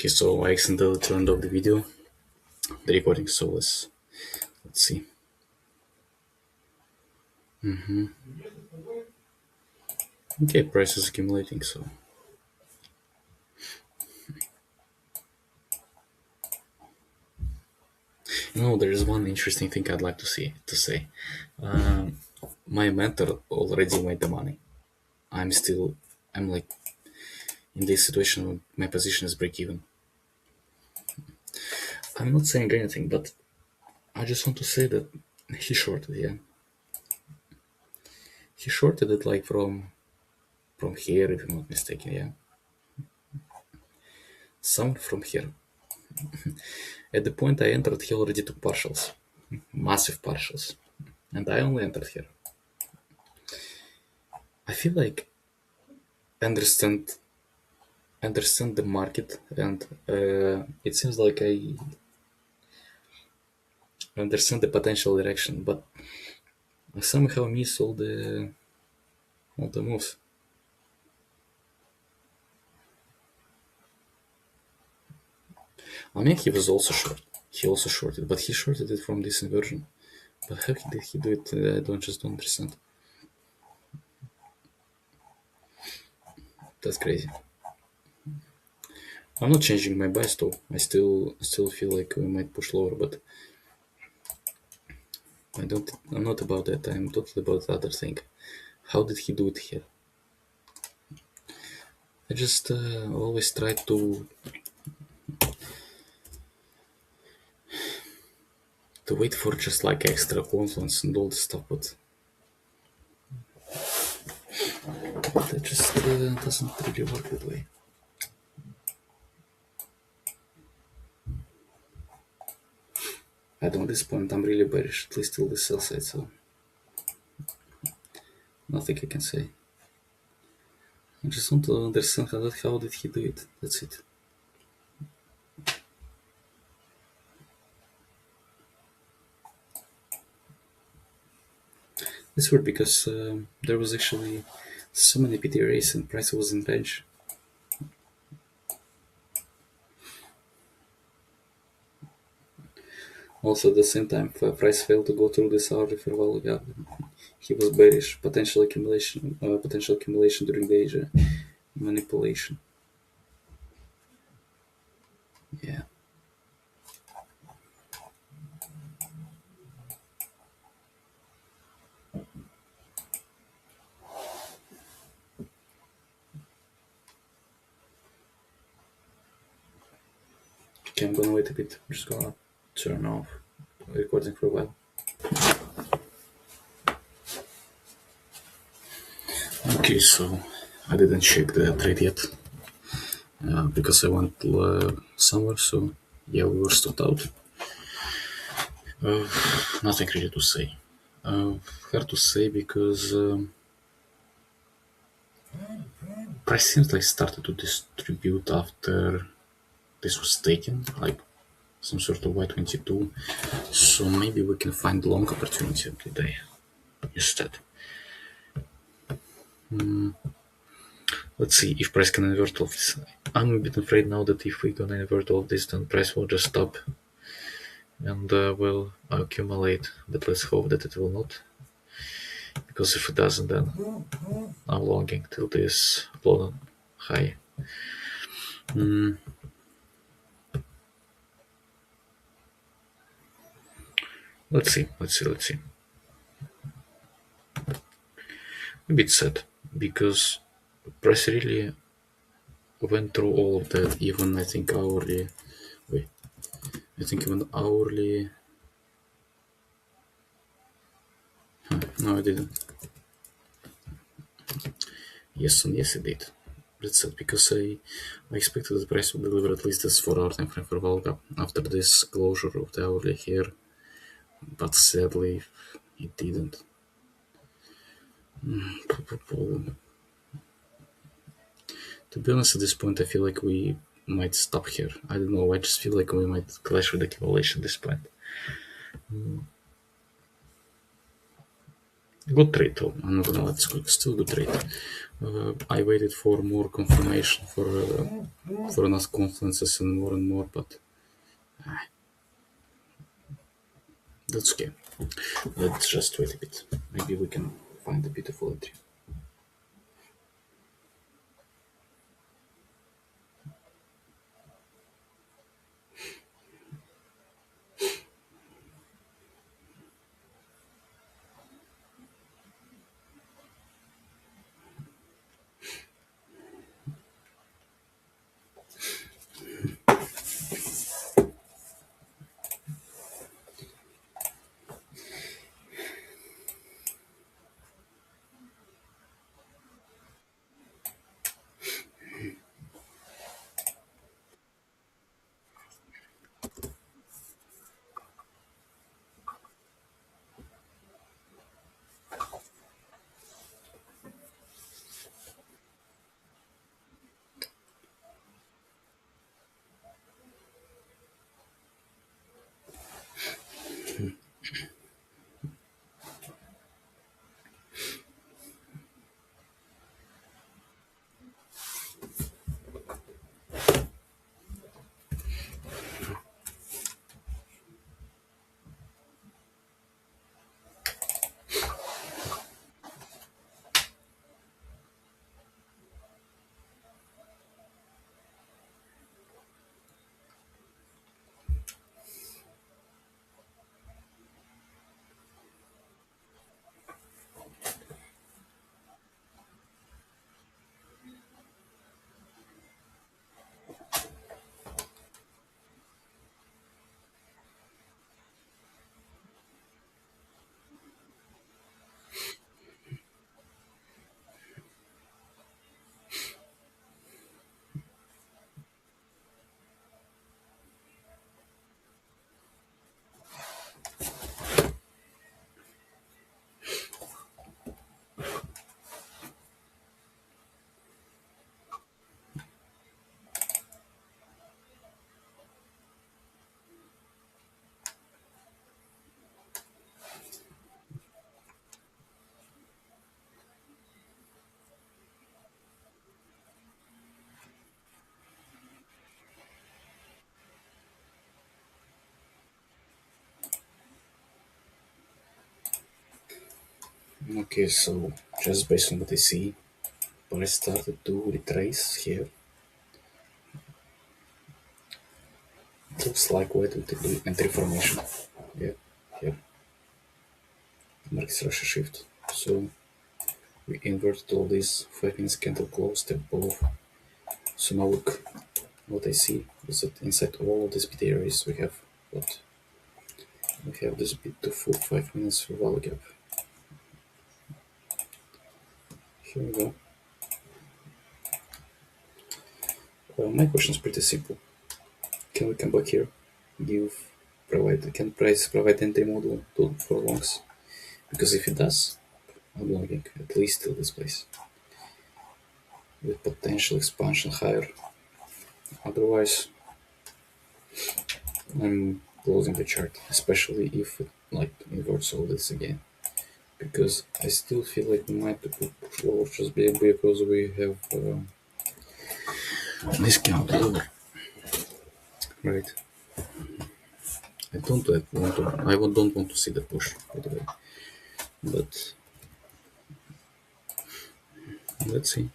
Okay, so I accidentally turned off the video, the recording. So let's see. Okay, price is accumulating. So there is one interesting thing I'd like to say. Um, my mentor already made the money. I'm like in this situation when my position is break even. I'm not saying anything, but I just want to say that he shorted. Yeah, he shorted it like from here, if I'm not mistaken. Yeah, some from here. At the point I entered, he already took partials, massive partials, and I only entered here. I feel like I understand the market, and it seems like I understand the potential direction, but I somehow miss all the moves. I mean, he was also short. He also shorted, but he shorted it from this inversion. But how did he do it? I don't understand. That's crazy. I'm not changing my buy though. I still feel like we might push lower, but I don't. I'm not about that. I'm totally about the other thing. How did he do it here? I just always try to wait for just like extra confluence and all this stuff, but that just doesn't really work that way. At this point, I'm really bearish, at least till the sell side, so nothing I can say. I just want to understand how did he do it. That's it. It's weird because there was actually so many PTRAs and price was in range. Also, at the same time, price failed to go through this hourly fair value gap. He was bearish, potential accumulation during the Asia manipulation. Yeah. Okay, I'm gonna wait a bit. I'm just gonna turn off recording for a while. Okay, so I didn't check the trade yet because I went somewhere. So yeah, we were stopped out. Uh, Nothing really to say. Hard to say because price seems like started to distribute after this was taken, like some sort of Y22. So maybe we can find long opportunity today instead. Let's see if price can invert all this. I'm a bit afraid now that if we're gonna invert all this, then price will just stop and will accumulate. But let's hope that it will not, because if it doesn't, then I'm longing till this blown high. Let's see. A bit sad because price really went through all of that. Even I think hourly. Wait, I think even hourly. No, I didn't. Yes, and yes, it did. That's sad because I expected the price would deliver at least this 4 hour time frame for Volga after this closure of the hourly here, but sadly it didn't. To be honest, at this point, I feel like we might stop here. I don't know. I just feel like we might clash with accumulation at this point. Good trade, though. I'm not gonna let it go. Still good trade. I waited for more confirmation for enough conferences and more, but that's okay. Let's just wait a bit. Maybe we can find a beautiful entry. Okay, so just based on what I see, I started to retrace here. It looks like wait with the entry formation. Yeah, here. Marks Russia shift. So we inverted all these 5 minutes candle close step above. So now look what I see is that inside all of these bit areas we have what we have this bit to full 5 minutes value gap. Here we go. My question is pretty simple. Can we come back here? Give can price provide entry model for longs? Because if it does, I'm longing at least till this place with potential expansion higher. Otherwise, I'm closing the chart, especially if it like inverts all this again. Because I still feel like we might push lower just because we have discount lower, right? I don't want to. Don't want to see the push, by the way. But let's see.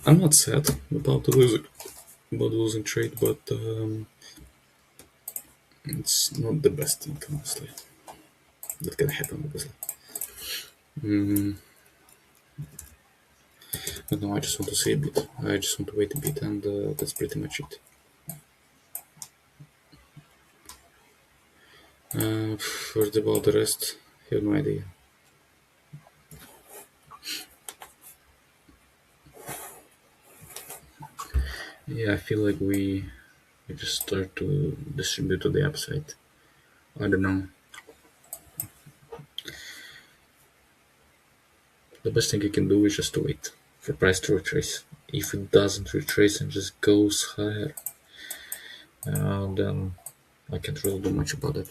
I'm not sad about losing trade, but it's not the best thing, honestly. That can happen, obviously. Mm, but no, I just want to see a bit. I just want to wait a bit, and that's pretty much it. First about the rest, I have no idea. Yeah, I feel like we just start to distribute to the upside. I don't know. The best thing you can do is just to wait for price to retrace. If it doesn't retrace and just goes higher, then I can't really do much about it.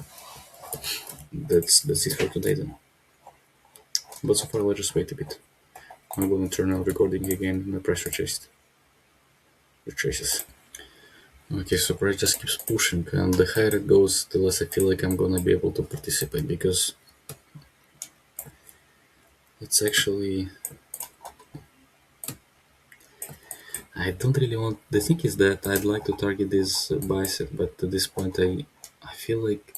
That's it for today then. But so far, let's just wait a bit. I'm gonna turn on recording again and the price retraces. Okay, so price just keeps pushing, and the higher it goes, the less I feel like I'm gonna be able to participate, because it's actually, I don't really want. The thing is that I'd like to target this buy set, but at this point, I feel like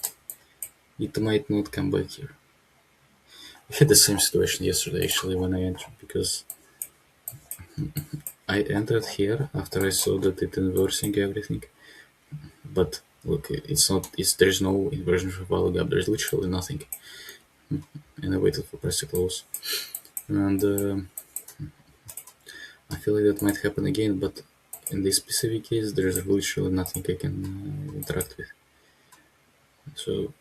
it might not come back here. I had the same situation yesterday actually when I entered, because I entered here after I saw that it inversing everything. But look, it's not. It's there's no inversion for value gap. There's literally nothing, and I waited for price to close, and I feel like that might happen again. But in this specific case, there's literally nothing I can interact with. So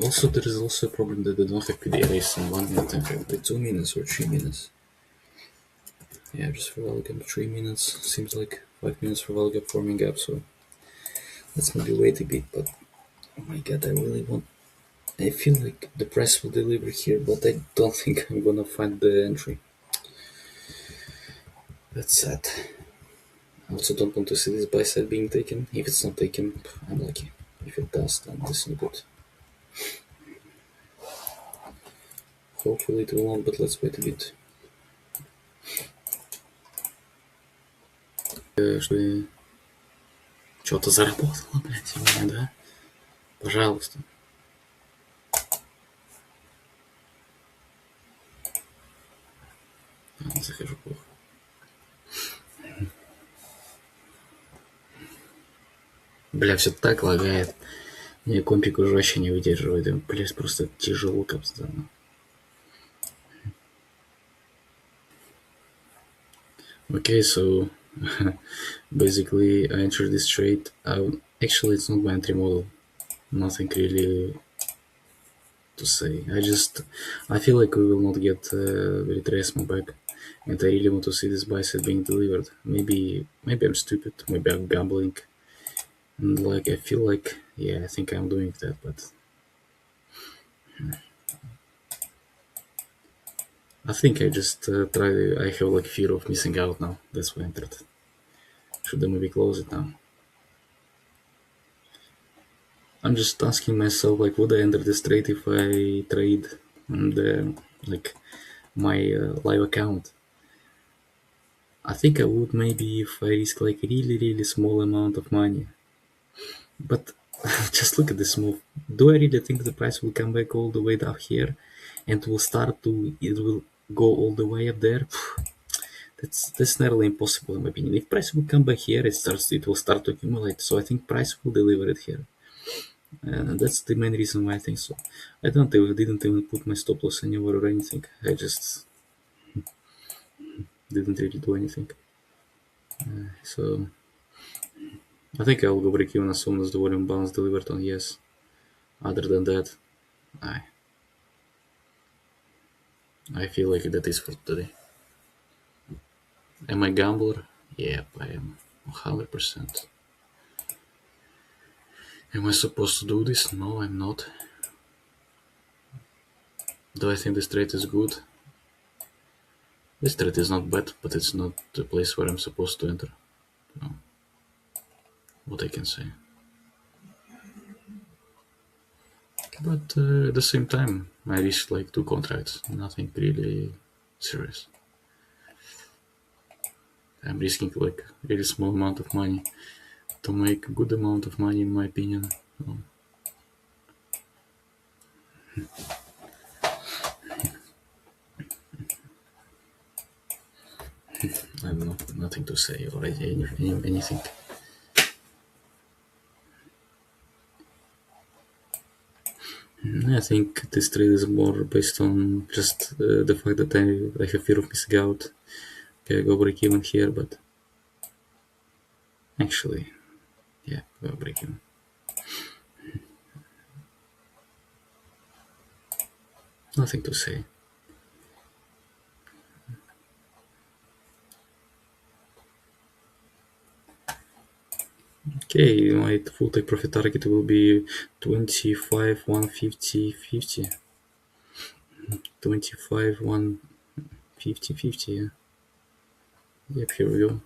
also there is also a problem that they don't have PDAs in 1 minute and have the 2 minutes or 3 minutes. Yeah, just for value gap 3 minutes seems like 5 minutes for value gap forming gap. So let's maybe wait a bit. But oh my god, I really want. I feel like the price will deliver here, but I don't think I'm gonna find the entry. That's sad. I also don't want to see this buy side being taken. If it's not taken, I'm lucky. If it does, then this is good. Hopefully it will not, but let's wait a bit. Что что-то заработало, блядь, у меня, да? Пожалуйста. Захожу плохо. Бля, все так лагает. Мне компик уже вообще не выдерживает. Блядь, просто тяжело капсда. Okay, so basically I entered this trade. Actually, it's not my entry model. Nothing really to say. I feel like we will not get retracement back, and I really want to see this buy side being delivered. Maybe I'm stupid. Maybe I'm gambling, and like I feel like, yeah, I think I'm doing that, but I think I just try. I have like fear of missing out now. That's why I entered. Should I maybe close it now? I'm just asking myself, like, would I enter this trade if I trade the like my live account? I think I would maybe if I risk like a really small amount of money. But just look at this move. Do I really think the price will come back all the way down here, and it will go all the way up there? That's nearly impossible in my opinion. If price will come back here, it will start to accumulate. So I think price will deliver it here. And that's the main reason why I think so. I didn't even put my stop loss anywhere or anything. I just didn't really do anything. So I think I'll go break even as soon as the volume balance delivered on yes. Other than that, I feel like that is for today. Am I a gambler? Yep, I am 100%. Am I supposed to do this? No, I'm not. Do I think this trade is good? This trade is not bad, but it's not the place where I'm supposed to enter. No. What I can say. But at the same time, I risk like 2 contracts. Nothing really serious. I'm risking like a really small amount of money to make a good amount of money, in my opinion. I have nothing to say already, anything. I think this trade is more based on just the fact that I have fear of missing out. Okay, I go break even here, but actually, yeah, go break even. Nothing to say. Okay, my full take profit target will be 25, 150, 50. 25, 150, 50, yeah. Yep, here we go.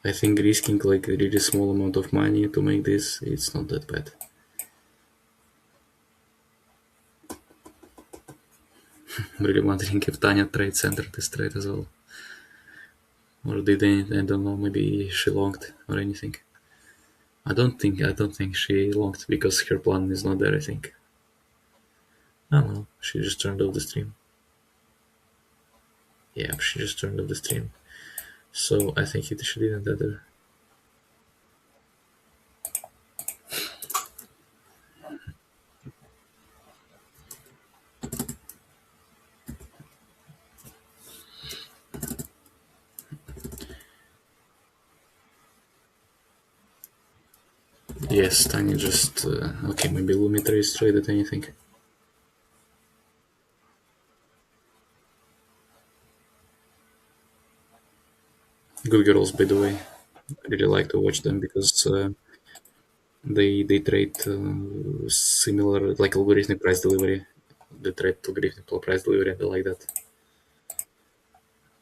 I think risking like a really small amount of money to make this, it's not that bad. I'm really wondering if Tanya trade center this trade as well. Or did they, I don't know, maybe she longed or anything. I don't think she longed because her plan is not there, I think. I don't know, she just turned off the stream. Yeah, she just turned off the stream. So I think she didn't either. Yes, Tanya just okay. Maybe Lumitre is traded anything. Good girls, by the way. I really like to watch them because they trade similar like algorithmic price delivery. They trade algorithmic price delivery and they like that.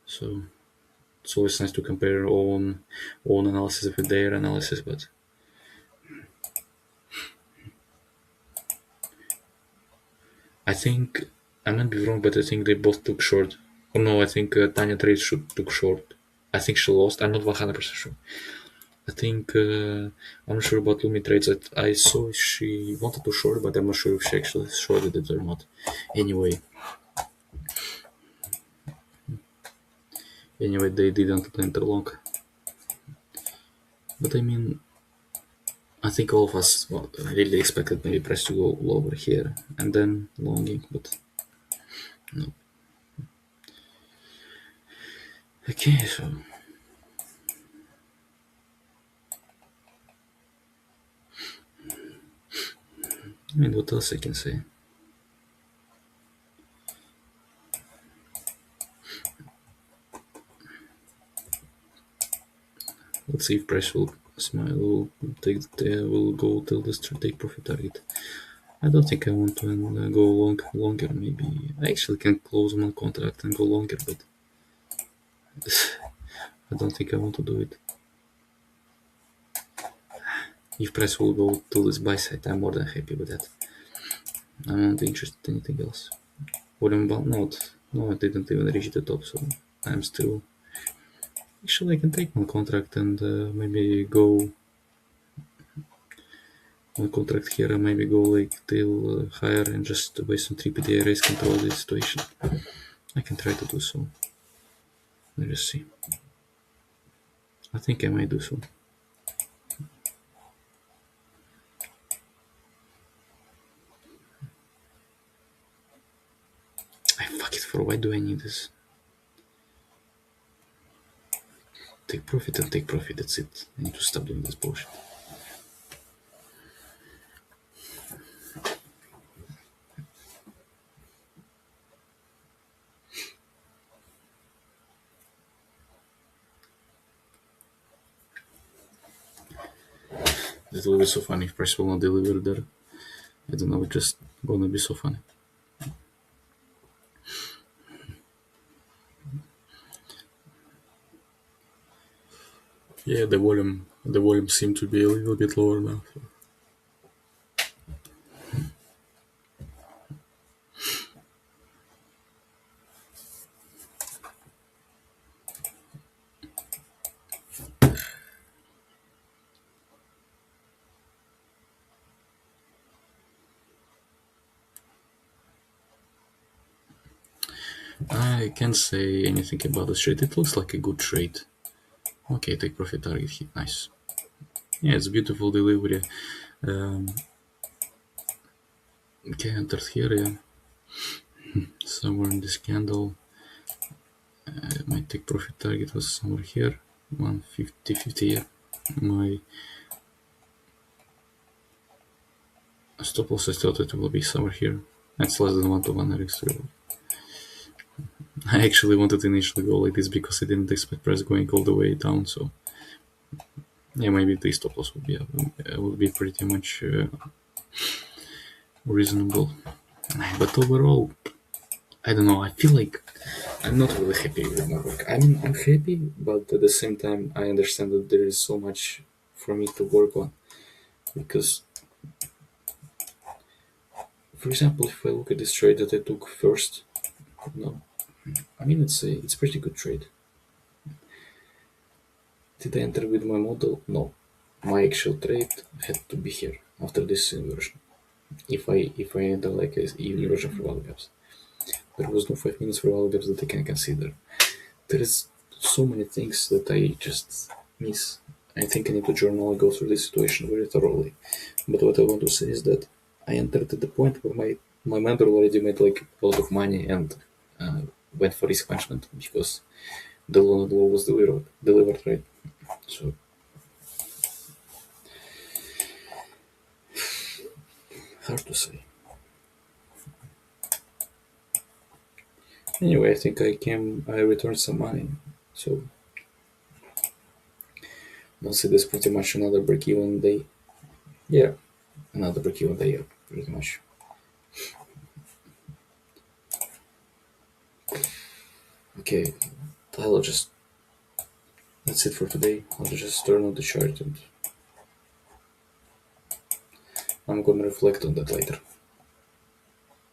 So it's always nice to compare own analysis with their analysis. But I think I might be wrong, but I think they both took short. Oh no, I think Tanya Trade should took short. I think she lost. I'm not 100% sure. I think I'm not sure about Lumi trades. I saw she wanted to short, but I'm not sure if she actually shorted it or not. Anyway, they didn't enter long. But I mean, I think all of us really expected maybe price to go lower here and then longing, but no. Okay, so I mean, what else I can say? Let's see if price will smile, will go till this take profit target. I don't think I want to go longer. Maybe I actually can close one contract and go longer, but I don't think I want to do it. If price will go to this buy side, I'm more than happy with that. I'm not interested in anything else. Volume bound? No, I didn't even reach the top, so I'm still. Actually, I can take one contract and maybe go one contract here and maybe go like till higher and just based on 3 PDA raise control the situation. I can try to do so. Let's just see. I think I might do so. I fuck it for why do I need this? Take profit and take profit, that's it. I need to stop doing this bullshit. It will be so funny if price will not deliver there. I don't know, it's just gonna be so funny. Yeah, the volume seemed to be a little bit lower now. So. I can't say anything about this trade. It looks like a good trade. Okay, take profit target hit, nice. Yeah, it's beautiful delivery. Okay, entered here, yeah. Somewhere in this candle. My take profit target was somewhere here. 150, 50, yeah. My stop loss, I thought it will be somewhere here. That's less than 1 to 1 RX. I actually wanted to initially go like this because I didn't expect price going all the way down, so yeah, maybe the stop loss would be pretty much reasonable. But overall, I don't know. I feel like I'm not really happy with my work. I'm happy, but at the same time, I understand that there is so much for me to work on. Because, for example, if I look at this trade that I took first, no, I mean it's pretty good trade. Did I enter with my model? No, my actual trade had to be here after this inversion. If I enter like a inversion for value gaps, there was no 5 minutes for value gaps that I can consider. There is so many things that I just miss. I think I need to journal and go through this situation very thoroughly. But what I want to say is that I entered at the point where my mentor already made like a lot of money and went for risk management because the loan law was delivered right. So hard to say. Anyway, I think I returned some money. So I'll say this pretty much another break-even day. Yeah, another break-even day, yeah, pretty much. Okay, I'll just that's it for today. I'll just turn on the chart and I'm gonna reflect on that later.